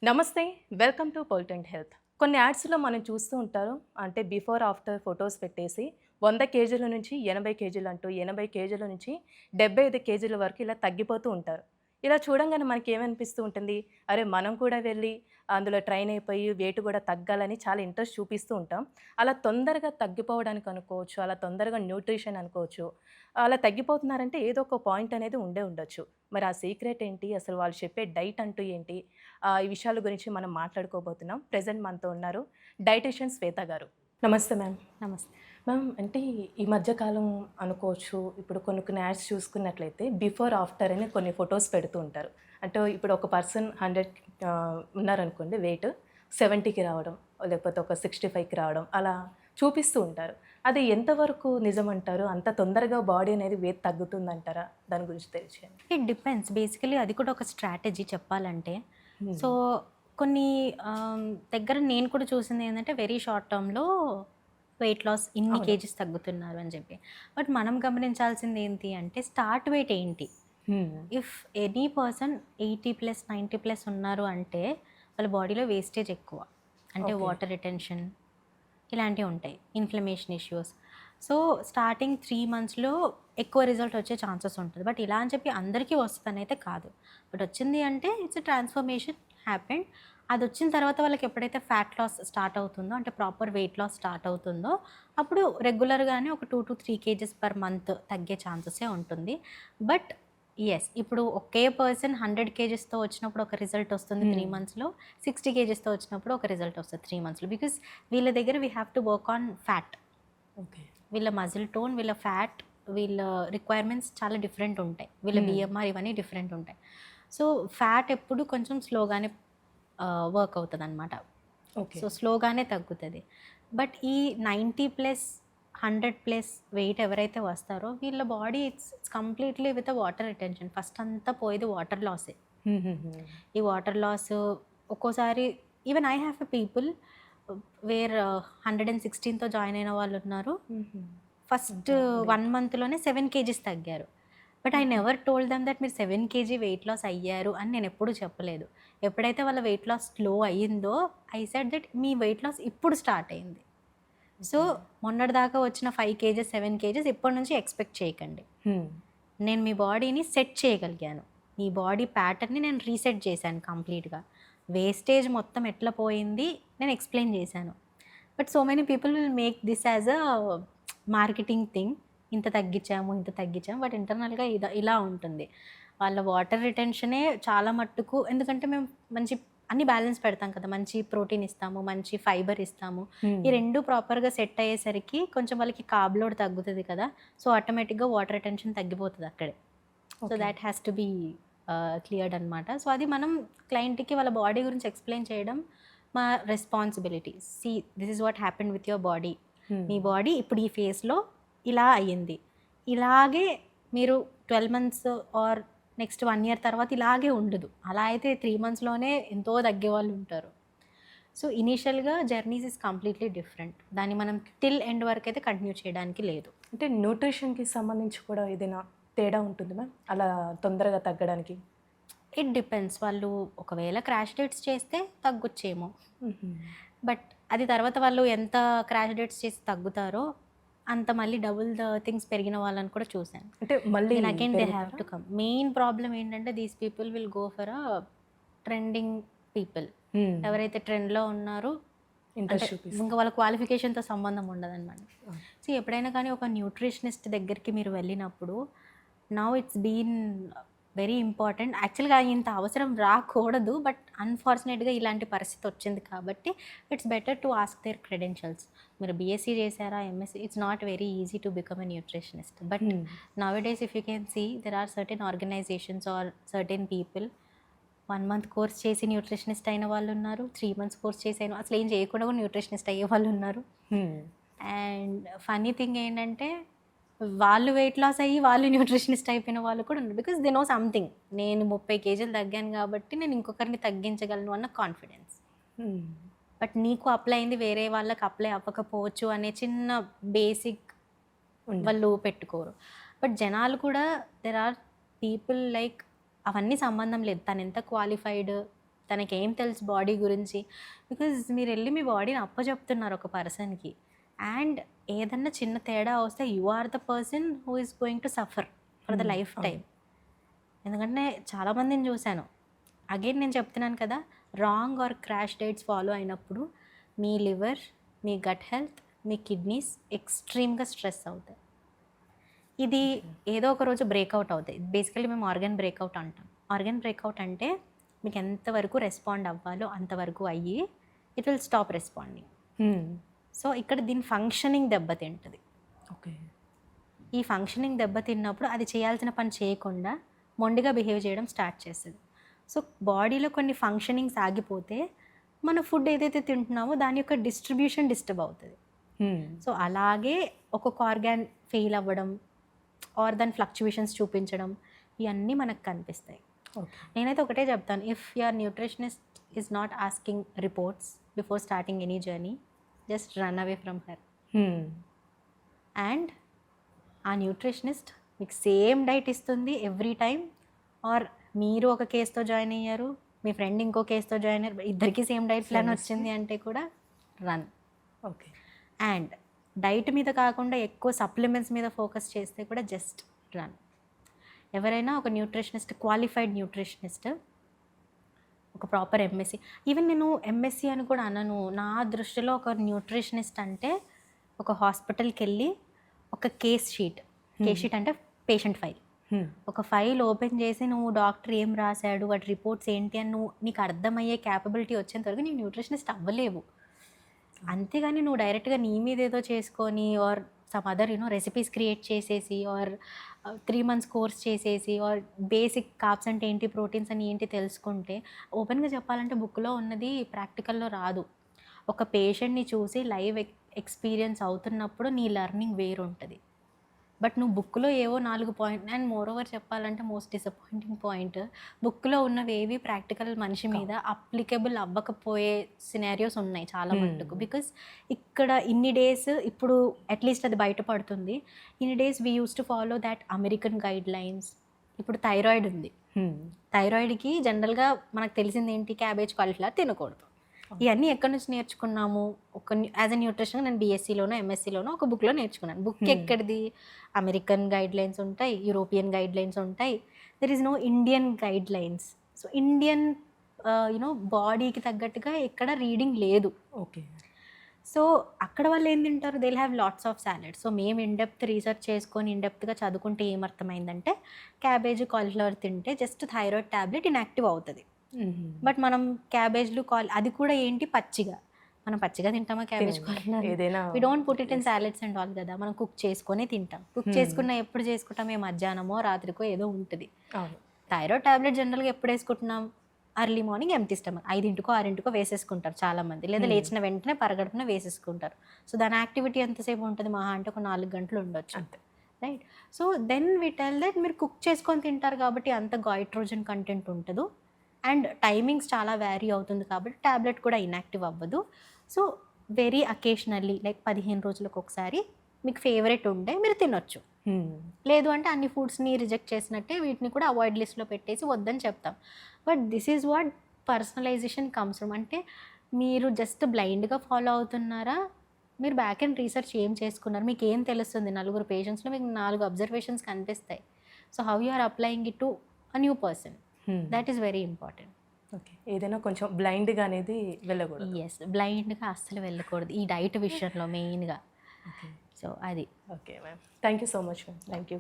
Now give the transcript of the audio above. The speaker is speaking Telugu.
నమస్తే. వెల్కమ్ టు పొలిటెంట్ హెల్త్. కొన్ని యాడ్స్‌లో మనం చూస్తూ ఉంటారు. అంటే బిఫోర్, ఆఫ్టర్ ఫోటోస్ పెట్టేసి 100 కేజీల నుంచి 80 కేజీలంటూ, 80 కేజీల నుంచి 75 కేజీల వరకు ఇలా తగ్గిపోతూ ఉంటారు. ఇలా చూడంగానే మనకేమనిపిస్తూ ఉంటుంది, అరే! మనం కూడా వెళ్ళి అందులో ట్రైన్ అయిపోయి వెయిట్ కూడా తగ్గాలని చాలా ఇంట్రెస్ట్ చూపిస్తూ ఉంటాం. అలా తొందరగా తగ్గిపోవడానికి అనుకోవచ్చు, అలా తొందరగా న్యూట్రిషన్ అనుకోవచ్చు. అలా తగ్గిపోతున్నారంటే ఏదో ఒక పాయింట్ అనేది ఉండే ఉండొచ్చు. మరి ఆ సీక్రెట్ ఏంటి? అసలు వాళ్ళు చెప్పే డైట్ అంటూ ఏంటి? ఈ విషయాల గురించి మనం మాట్లాడుకోబోతున్నాం. ప్రెజెంట్ మనతో ఉన్నారు డైటీషియన్ శ్వేత గారు. నమస్తే మ్యామ్. నమస్తే. మ్యామ్ అంటే ఈ మధ్య కాలం అనుకోవచ్చు. ఇప్పుడు కొన్ని కొన్ని యాడ్స్ చూసుకున్నట్లయితే బిఫోర్, ఆఫ్టర్ అని కొన్ని ఫోటోస్ పెడుతూ ఉంటారు. అంటే ఇప్పుడు ఒక పర్సన్ 100 ఉన్నారనుకోండి వెయిట్ 70కి రావడం, లేకపోతే ఒక 65కి రావడం అలా చూపిస్తూ ఉంటారు. అది ఎంతవరకు నిజమంటారు? అంత తొందరగా బాడీ అనేది వెయిట్ తగ్గుతుందంటారా? దాని గురించి తెలియచేయండి. It depends. బేసికలీ అది కూడా ఒక స్ట్రాటజీ చెప్పాలంటే. హ్మ్. సో, కొన్ని దగ్గర నేను కూడా చూసింది ఏందంటే వెరీ షార్ట్ టర్మ్‌లో వెయిట్ లాస్ ఇన్ని అవును. కేజీస్ తగ్గుతున్నారు అని చెప్పి. బట్ మనం గమనించాల్సింది ఏంటి అంటే స్టార్ట్ వెయిట్ ఏంటి? హ్మ్. ఇఫ్ ఎనీ పర్సన్ 80+, 90+ ఉన్నారు అంటే వాళ్ళ బాడీలో వేస్టేజ్ ఎక్కువ. అంటే ఓకే. వాటర్ రిటెన్షన్ ఇలాంటివి ఉంటాయి. Inflammation issues. సో, స్టార్టింగ్ 3 మంత్స్‌లో ఎక్కువ రిజల్ట్ వచ్చే ఛాన్సెస్ ఉంటది. బట్ ఇలా అని చెప్పి అందరికీ వస్తదనైతే కాదు. బట్ వచ్చింది అంటే ఇట్స్ ఎ ట్రాన్స్‌ఫర్మేషన్ హ్యాపెండ్. అదొచ్చిన తర్వాత వాళ్ళకి ఎప్పుడైతే ఫ్యాట్ లాస్ స్టార్ట్ అవుతుందో, అంటే ప్రాపర్ వెయిట్ లాస్ స్టార్ట్ అవుతుందో, అప్పుడు రెగ్యులర్‌గానే ఒక 2-3 కేజెస్ పర్ మంత్ తగ్గే ఛాన్సెసే ఉంటుంది. But yes. ఇప్పుడు ఒకే పర్సన్ 100 కేజెస్‌తో వచ్చినప్పుడు ఒక రిజల్ట్ వస్తుంది 3 హ్మ్. మంత్స్‌లో. 60 కేజెస్‌తో వచ్చినప్పుడు ఒక రిజల్ట్ వస్తది 3 మంత్స్‌లో. బికాస్ వీళ్ళ దగ్గర we have to work on fat. Okay. వీళ్ళ మజిల్ టోన్, వీళ్ళ ఫ్యాట్, వీళ్ళ రిక్వైర్మెంట్స్ చాలా డిఫరెంట్ ఉంటాయి. వీళ్ళ హ్మ్. BMR ఇవన్నీ డిఫరెంట్ ఉంటాయి. సో, ఫ్యాట్ ఎప్పుడు కొంచెం స్లోగానే వర్క్ అవుతదనమాట. ఓకే. సో, స్లోగానే తగ్గుతది. బట్ ఈ 90+, 100+ వెయిట్ ఎవరైతే వస్తారో వీళ్ళ body it's completely with water retention. First అంతా పోయేది వాటర్ లాసే. హుహుహు. ఈ వాటర్ లాస్ ఒక్కోసారి even I have a people where 116తో జాయిన్ అయిన వాళ్ళున్నారు. హుహు. First okay. 1 గ్రేట్. మంత్‌లోనే 7 కేజీస్ తగ్గారు. బట్ ఐ హుహు. నెవర్ టోల్డ్ దెమ్ దట్ మీరు 7 కేజీ వెయిట్ లాస్ అయ్యారు అని నేనెప్పుడూ చెప్పలేదు. ఎప్పుడైతే వాళ్ళ వెయిట్ లాస్ స్లో అయ్యిందో ఐ సెడ్ దట్ మీ వెయిట్ లాస్ ఇప్పుడు స్టార్ట్ అయింది. So, okay. మొన్నటిదాకా వచ్చిన 5 కేజెస్, 7 కేజెస్ ఇప్పటి నుంచి ఎక్స్‌పెక్ట్ చేయకండి. హ్మ్. నేను మీ బాడీని సెట్ చేయగలిగాను. మీ బాడీ ప్యాటర్న్‌ని నేను రీసెట్ చేశాను కంప్లీట్‌గా. వేస్టేజ్ మొత్తం ఎట్లా పోయింది నేను ఎక్స్‌ప్లెయిన్ చేశాను. But so many people will make this as a marketing thing. ఇంత తగ్గించాము, ఇంత తగ్గించాము. బట్ ఇంటర్నల్‌గా ఇలా ఉంటుంది. వాళ్ళ వాటర్ రిటెన్షనే చాలా మట్టుకు, ఎందుకంటే మేము మంచి అన్నీ బ్యాలెన్స్ పెడతాం కదా! మంచి ప్రోటీన్ ఇస్తాము, మంచి ఫైబర్ ఇస్తాము. ఈ హ్మ్. 2 ప్రాపర్‌గా సెట్ అయ్యేసరికి కొంచెం వాళ్ళకి కార్బ్ లోడ్ తగ్గుతది కదా! సో, ఆటోమేటిక్‌గా వాటర్ రిటెన్షన్ తగ్గిపోతది అక్కడే. So, okay. Thought has to be cleared అనమాట. సో, అది మనం క్లయింట్‌కి వాళ్ళ బాడీ గురించి ఎక్స్‌ప్లెయిన్ చేయడం మా responsibility. See this is what happened with your body. Hmm. మీ బాడీ ఇప్పుడు ఈ ఫేజ్‌లో ఇలా అయ్యింది. ఇలాగే మీరు 12 మంత్స్ ఆర్ నెక్స్ట్ 1 ఇయర్ తర్వాత ఇలాగే ఉండదు. అలా అయితే 3 మంత్స్‌లోనే ఎంతో తగ్గేవాళ్ళుంటారు. సో, ఇనీషియల్‌గా జర్నీస్ ఈస్ కంప్లీట్‌లీ డిఫరెంట్. దాన్ని మనం టిల్ ఎండ్ వరకైతే కంటిన్యూ చేయడానికి లేదు. అంటే న్యూట్రిషన్‌కి సంబంధించి కూడా ఏదైనా తేడా ఉంటుంది మ్యామ్? అలా తొందరగా తగ్గడానికి? It depends. వాళ్ళు ఒకవేళ క్రాష్ డైట్స్ చేస్తే తగ్గొచ్చేమో. హుహు. బట్ అది తర్వాత వాళ్ళు ఎంత క్రాష్ డైట్స్ చేసి తగ్గుతారో, అంత మళ్ళీ డబుల్ ద థింగ్స్ పెరిగిన వాళ్ళని కూడా చూసాను. అంటే మళ్ళీ దెన్ అగైన్ దే హావ్ పెరుగుతారా? To come. మెయిన్ ప్రాబ్లమ్ ఏంటంటే these people will go for trending people. Hmm. ఎవరైతే ట్రెండ్‌లో ఉన్నారో, అంటే ఇంట్రెస్ట్ చూపిస్తారు. ఇంక వాళ్ళ క్వాలిఫికేషన్‌తో సంబంధం ఉండదనమాట. ఆ! సో, ఎప్పుడైనా కానీ ఒక న్యూట్రిషనిస్ట్ దగ్గరికి మీరు వెళ్ళినప్పుడు, now it's been very important. యాక్చువల్‌గా ఇంత అవసరం రాకూడదు. బట్ అన్‌ఫార్చునేట్‌గా ఇలాంటి పరిస్థితి వచ్చింది కాబట్టి it's better to ask their credentials. మీరు బీఎస్సీ చేశారా? MSc? It's not very easy to become a nutritionist. But hmm. Nowadays if you can see there are certain organisations are certain people 1 month course చేసి న్యూట్రిషనిస్ట్ అయిన వాళ్ళున్నారు. 3 మంత్స్ కోర్స్ చేసి అసలు ఏం చేయకుండా కూడా న్యూట్రిషనిస్ట్ అయ్యేవాళ్ళున్నారు. హ్మ్. అండ్ ఫన్నీ థింగ్ ఏంటంటే, వాళ్ళు వెయిట్ లాస్ అయ్యి, వాళ్ళు న్యూట్రిషనిస్ట్ అయిపోయిన వాళ్ళు కూడా ఉన్నారు. Because they know something. నేను 30 కేజీలు తగ్గాను కాబట్టి, నేను ఇంకొకరిని తగ్గించగలను అన్న కాన్ఫిడెన్స్. హ్మ్. బట్ నీకు అప్లై అయింది వేరే వాళ్ళకి అప్లై అవ్వకపోవచ్చు అనే చిన్న బేసిక్ ఉండదు. వాళ్ళు పెట్టుకోరు. బట్ జనాలు కూడా దెర్ ఆర్ పీపుల్ లైక్ అవన్నీ సంబంధం లేదు. తనెంత క్వాలిఫైడ్, తనకేం తెలుసు బాడీ గురించి? బికాజ్ మీరు వెళ్ళి మీ బాడీని అప్పచెప్తున్నారు ఒక పర్సన్కి, అండ్ ఏదన్నా చిన్న తేడా వస్తే you are the person who is going to suffer for the life time. ఎందుకంటే చాలామందిని చూశాను. అగైన్ నేను చెప్తున్నాను కదా, wrong or crash diets follow అయినప్పుడు మీ లివర్, మీ గట్ హెల్త్, మీ కిడ్నీస్ ఎక్స్ట్రీమ్గా స్ట్రెస్ అవుతాయి. ఇది ఏదో ఒక రోజు బ్రేక్అవుట్ అవుతాయి. బేసికల్లీ మేము ఆర్గన్ బ్రేక్అవుట్ అంటాం. ఆర్గన్ బ్రేక్అవుట్ అంటే మీకు ఎంతవరకు రెస్పాండ్ అవ్వాలో అంతవరకు అయ్యి it will stop responding. So ఇక్కడ దీని ఫంక్షనింగ్ దెబ్బతింటుంది. ఓకే. ఈ ఫంక్షనింగ్ దెబ్బతిన్నప్పుడు అది చేయాల్సిన పని చేయకుండా మొండిగా బిహేవ్ చేయడం స్టార్ట్ చేస్తుంది. సో బాడీలో కొన్ని ఫంక్షనింగ్స్ ఆగిపోతే మన ఫుడ్ ఏదైతే తింటున్నామో దాని యొక్క డిస్ట్రిబ్యూషన్ డిస్టర్బ్ అవుతుంది. సో అలాగే ఒక్కొక్క ఆర్గాన్ ఫెయిల్ అవ్వడం ఆర్ దాని ఫ్లక్చువేషన్స్ చూపించడం ఇవన్నీ మనకు కనిపిస్తాయి. నేనైతే ఒకటే చెప్తాను, if your nutritionist is not asking reports before starting any journey, just run away from her. And ఆ న్యూట్రిషనిస్ట్ మీకు సేమ్ డైట్ ఇస్తుంది ఎవ్రీ టైం, ఆర్ మీరు ఒక కేసుతో జాయిన్ అయ్యారు, మీ ఫ్రెండ్ ఇంకో కేసుతో జాయిన్ అయ్యారు, ఇద్దరికి సేమ్ డైట్ ప్లాన్ వచ్చింది అంటే కూడా రన్. ఓకే. అండ్ డైట్ మీద కాకుండా ఎక్కువ సప్లిమెంట్స్ మీద ఫోకస్ చేస్తే కూడా జస్ట్ రన్. ఎవరైనా ఒక న్యూట్రిషనిస్ట్, క్వాలిఫైడ్ న్యూట్రిషనిస్ట్, ఒక ప్రాపర్ ఎంఎస్సి, ఈవెన్ నేను ఎంఎస్సి అని కూడా అనను. నా దృష్టిలో ఒక న్యూట్రిషనిస్ట్ అంటే ఒక హాస్పిటల్కి వెళ్ళి ఒక కేస్ షీట్ అంటే పేషెంట్ ఫైల్, ఒక ఫైల్ ఓపెన్ చేసి నువ్వు డాక్టర్ ఏం రాశాడు, వాటి రిపోర్ట్స్ ఏంటి అని నీకు అర్థమయ్యే క్యాపబిలిటీ వచ్చేంత వరకు నీకు న్యూట్రిషనిస్ట్ అవ్వలేవు. అంతేగాని నువ్వు డైరెక్ట్గా నీ మీద ఏదో చేసుకొని or some other recipes create చేసేసి ఆర్ 3 months కోర్స్ చేసేసి ఆర్ బేసిక్ కార్బ్స్ అంటే ఏంటి, ప్రోటీన్స్ అని ఏంటి తెలుసుకుంటే, ఓపెన్గా చెప్పాలంటే బుక్లో ఉన్నది ప్రాక్టికల్లో రాదు. ఒక పేషెంట్ని చూసి లైవ్ ఎక్స్పీరియన్స్ అవుతున్నప్పుడు నీ లెర్నింగ్ వేరు ఉంటుంది. బట్ నువ్వు బుక్లో ఏవో 4 పాయింట్, అండ్ మోర్ ఓవర్ చెప్పాలంటే మోస్ట్ డిసప్పాయింటింగ్ పాయింట్, బుక్లో ఉన్నవి ఏవి ప్రాక్టికల్ మనిషి మీద అప్లికబుల్ అవ్వకపోయే సినారియోస్ ఉన్నాయి చాలా మట్టుకు. బికాస్ ఇక్కడ ఇన్ని డేస్, ఇప్పుడు అట్లీస్ట్ అది బయటపడుతుంది, ఇన్ని days we use to follow that American guide lines. ఇప్పుడు థైరాయిడ్ ఉంది, థైరాయిడ్కి జనరల్గా మనకు తెలిసింది ఏంటి, క్యాబేజ్, కాలీఫ్లవర్ తినకూడదు. ఇవన్నీ ఎక్కడి నుంచి నేర్చుకున్నాము? యాజ్ అ న్యూట్రిషన్ నేను బీఎస్సీలోనో ఎంఎస్సీలోనో ఒక బుక్లో నేర్చుకున్నాను. బుక్ ఎక్కడిది? అమెరికన్ గైడ్ లైన్స్ ఉంటాయి, యూరోపియన్ గైడ్ లైన్స్ ఉంటాయి, there is no Indian guidelines. So Indian బాడీకి తగ్గట్టుగా ఎక్కడ రీడింగ్ లేదు. ఓకే. సో అక్కడ వాళ్ళు ఏం తింటారు, they will have lots of salad. So మేము ఇన్డెప్త్ రీసెర్చ్ చేసుకొని ఇన్డెప్త్గా చదువుకుంటే ఏమర్థమైందంటే, క్యాబేజ్, కాలీఫ్లవర్ తింటే జస్ట్ థైరాయిడ్ ట్యాబ్లెట్ ఇన్యాక్టివ్ అవుతుంది. బట్ మనం క్యాబేజ్లు అది కూడా ఏంటి, పచ్చిగా. మనం పచ్చిగా తింటామా cabbage, cauliflower? We don't put it in salads and all కదా, మనం కుక్ చేసుకొని తింటాం. కుక్ చేసుకున్న ఎప్పుడు చేసుకుంటాం, ఏ మధ్యాహ్నమో రాత్రికో ఏదో ఉంటుంది. థైరాయిడ్ ట్యాబ్లెట్ జనరల్గా ఎప్పుడు వేసుకుంటున్నాం, అర్లీ మార్నింగ్ ఎంప్టీ స్టమక్, 5 6 వేసేసుకుంటారు చాలామంది, లేదా లేచిన వెంటనే పరగడుపున వేసేసుకుంటారు. సో దాని యాక్టివిటీ ఎంతసేపు ఉంటుంది, మహా అంటే ఒక 4 గంటలు ఉండొచ్చు, right? So then we tell that మీరు కుక్ చేసుకొని తింటారు కాబట్టి అంత గైట్రోజన్ కంటెంట్ ఉంటుంది, అండ్ టైమింగ్స్ చాలా వ్యారీ అవుతుంది కాబట్టి ట్యాబ్లెట్ కూడా ఇన్యాక్టివ్ అవ్వదు. సో వెరీ అకేషనల్లీ, లైక్ 15 రోజులకు ఒకసారి మీకు ఫేవరెట్ ఉంటే మీరు తినొచ్చు. లేదు అంటే అన్ని ఫుడ్స్ని రిజెక్ట్ చేసినట్టే వీటిని కూడా అవాయిడ్ లిస్ట్లో పెట్టేసి వద్దని చెప్తాం. But this is what personalisation comes from. అంటే మీరు జస్ట్ బ్లైండ్గా ఫాలో అవుతున్నారా, మీరు బ్యాక్ అండ్ రీసెర్చ్ ఏం చేసుకున్నారు, మీకు ఏం తెలుస్తుంది, 4 పేషెంట్స్లో మీకు 4 అబ్జర్వేషన్స్ కనిపిస్తాయి. So how you are applying it to a new person, that is very important. Okay. ఏదైనా కొంచెం బ్లైండ్గా అనేది వెళ్ళకూడదు. ఎస్, బ్లైండ్గా అస్సలు వెళ్ళకూడదు ఈ డైట్ విషయంలో మెయిన్గా. సో అది. Okay ma'am, thank you so much ma'am. Thank you.